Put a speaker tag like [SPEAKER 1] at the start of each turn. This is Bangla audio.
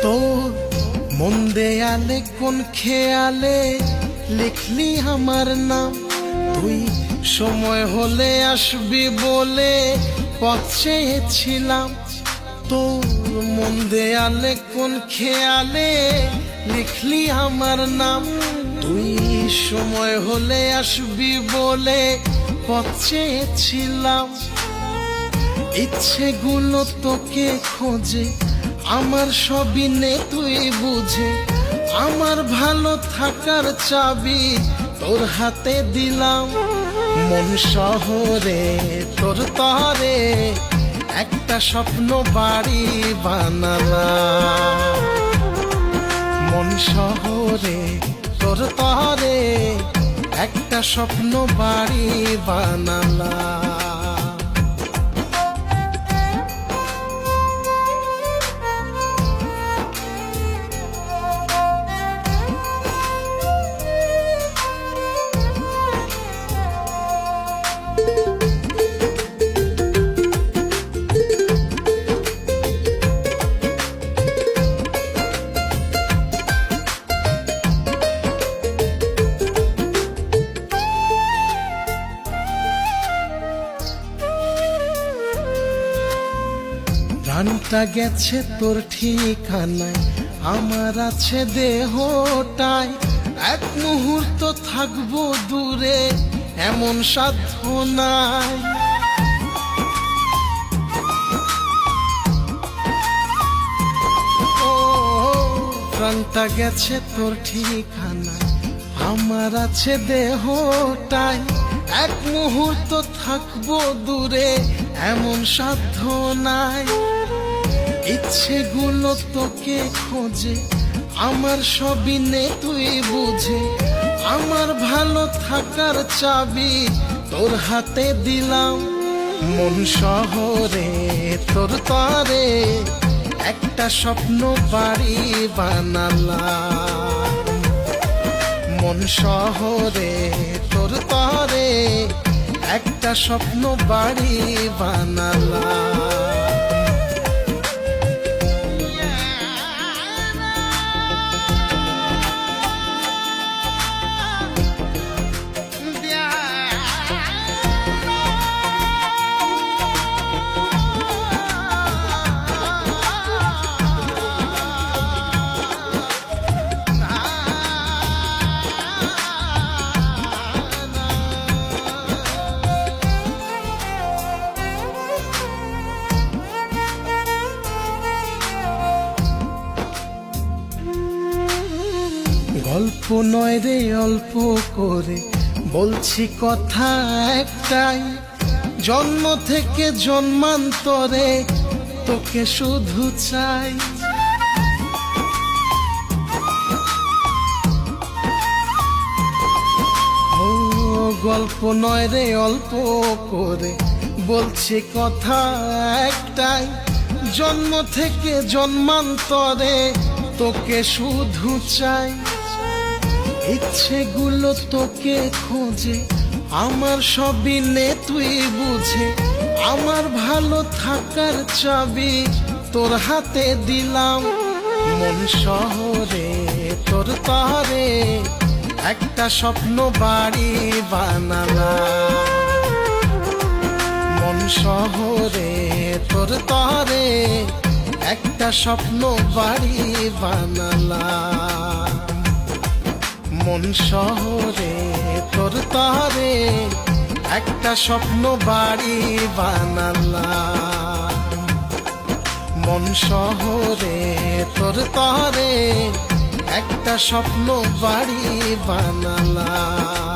[SPEAKER 1] তোর মন দেয়ালে কোন খেয়ালে লিখলি আমার নাম, তুই সময় হলে আসবি বলে পথ চেয়েছিলাম। তোর মন দেয়ালে কোন খেয়ালে লিখলি আমার নাম, তুই সময় হলে আসবি বলে পথ চেয়েছিলাম। ইচ্ছেগুলো তোকে খোঁজে, আমার সবই নে তুই বুঝে, আমার ভালো থাকার চাবি তোর হাতে দিলাম। মন শহরে তোর তরে একটা স্বপ্ন বাড়ি বানালাম। মন শহরে তোর তরে একটা স্বপ্ন বাড়ি বানালাম। প্রাণটা গেছে তোর ঠিকানায়, আমার আছে দেহটায়, এক মুহূর্ত থাকবো দূরে এমন সাধ্য নাই। ও প্রাণটা গেছে তোর ঠিকানায়, আমার আছে দেহটায়, এক মুহূর্ত থাকবো দূরে এমন সাধ্য নাই। ইচ্ছেগুলো তোকে খোঁজে, আমার সবই নে তুই বুঝে, আমার ভালো থাকার চাবি তোর হাতে দিলাম। মন শহরে তোর তরে একটা স্বপ্ন বাড়ি বানালাম। মন শহরে তোর তরে একটা স্বপ্ন বাড়ি বানালাম। গল্প নয় রে অল্প করে বলছি কথা একটাই, জন্ম থেকে জন্মান্তরে তোকে শুধু চাই। ও গল্প নয় রে অল্প করে বলছি কথা একটাই, জন্ম থেকে জন্মান্তরে তোকে শুধু চাই। ইচ্ছেগুলো তোকে খোঁজে, আমার সবই নে তুই বুঝে, আমার ভালো থাকার চাবি তোর হাতে দিলাম। মন শহরে তোর তরে একটা স্বপ্ন বাড়ি বানালাম। মন শহরে তোর তরে একটা স্বপ্ন বাড়ি বানালাম। মন শহরে তোর তরে একটা স্বপ্ন বাড়ি বানালাম। মন শহরে তোর তরে একটা স্বপ্ন বাড়ি বানালাম।